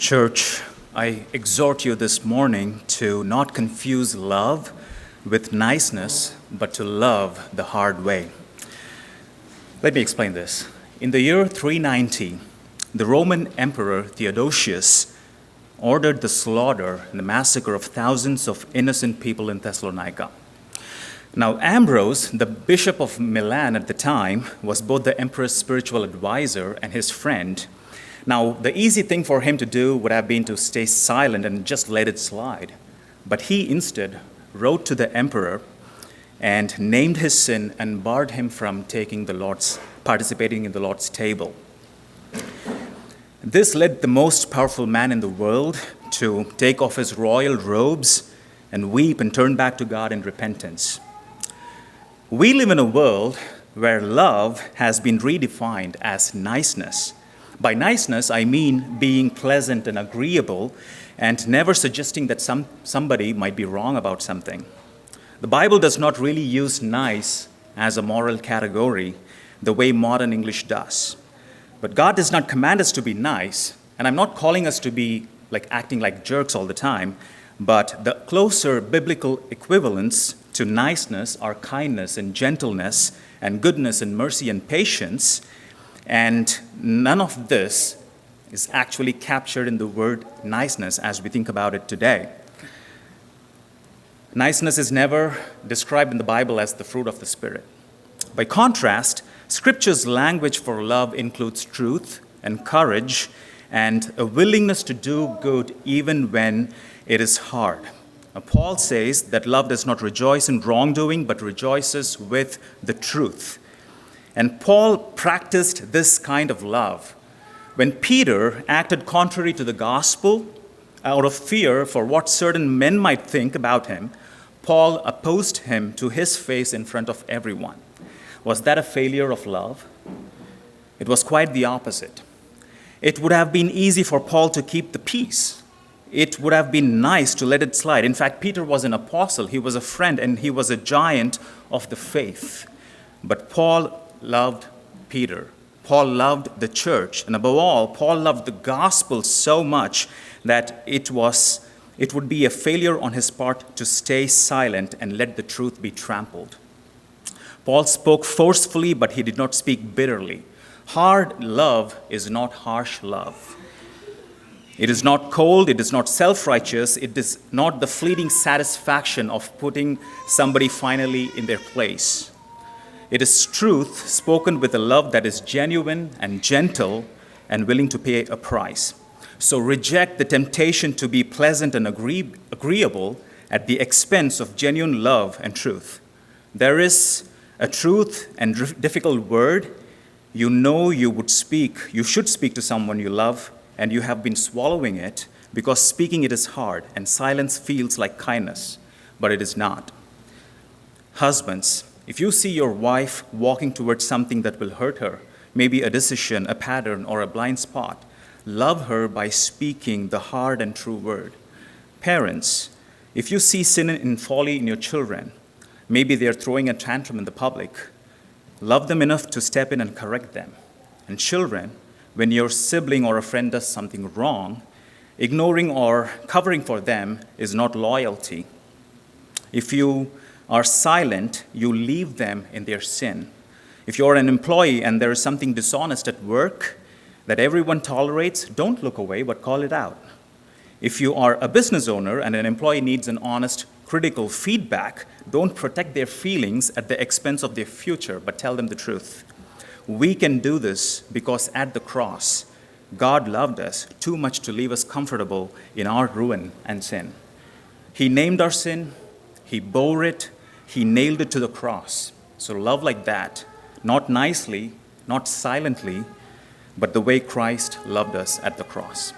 Church, I exhort you this morning to not confuse love with niceness, but to love the hard way. Let me explain this. In the year 390, the Roman Emperor Theodosius ordered the slaughter and the massacre of thousands of innocent people in Thessalonica. Now, Ambrose, the bishop of Milan at the time, was both the emperor's spiritual advisor and his friend. Now, the easy thing for him to do would have been to stay silent and just let it slide. But he instead wrote to the emperor and named his sin and barred him from participating in the Lord's table. This led the most powerful man in the world to take off his royal robes and weep and turn back to God in repentance. We live in a world where love has been redefined as niceness. By niceness, I mean being pleasant and agreeable and never suggesting that somebody might be wrong about something. The Bible does not really use nice as a moral category the way modern English does. But God does not command us to be nice, and I'm not calling us to be acting like jerks all the time, but the closer biblical equivalents to niceness are kindness and gentleness and goodness and mercy and patience. And none of this is actually captured in the word niceness as we think about it today. Niceness is never described in the Bible as the fruit of the Spirit. By contrast, Scripture's language for love includes truth and courage and a willingness to do good even when it is hard. Paul says that love does not rejoice in wrongdoing, but rejoices with the truth. And Paul practiced this kind of love. When Peter acted contrary to the gospel, out of fear for what certain men might think about him, Paul opposed him to his face in front of everyone. Was that a failure of love? It was quite the opposite. It would have been easy for Paul to keep the peace. It would have been nice to let it slide. In fact, Peter was an apostle, he was a friend, and he was a giant of the faith. But Paul loved Peter. Paul loved the church. And above all, Paul loved the gospel so much that it would be a failure on his part to stay silent and let the truth be trampled. Paul spoke forcefully, but he did not speak bitterly. Hard love is not harsh love. It is not cold, it is not self-righteous, it is not the fleeting satisfaction of putting somebody finally in their place. It is truth spoken with a love that is genuine and gentle and willing to pay a price. So reject the temptation to be pleasant and agreeable at the expense of genuine love and truth. There is a truth and difficult word you know you should speak to someone you love, and you have been swallowing it because speaking it is hard and silence feels like kindness, but it is not. Husbands, if you see your wife walking towards something that will hurt her, maybe a decision, a pattern, or a blind spot, love her by speaking the hard and true word. Parents, if you see sin and folly in your children, maybe they're throwing a tantrum in the public, love them enough to step in and correct them. And children, when your sibling or a friend does something wrong, ignoring or covering for them is not loyalty. If you are silent, you leave them in their sin. If you're an employee and there is something dishonest at work that everyone tolerates, don't look away, but call it out. If you are a business owner and an employee needs an honest, critical feedback, don't protect their feelings at the expense of their future, but tell them the truth. We can do this because at the cross, God loved us too much to leave us comfortable in our ruin and sin. He named our sin, He bore it, He nailed it to the cross. So love like that, not nicely, not silently, but the way Christ loved us at the cross.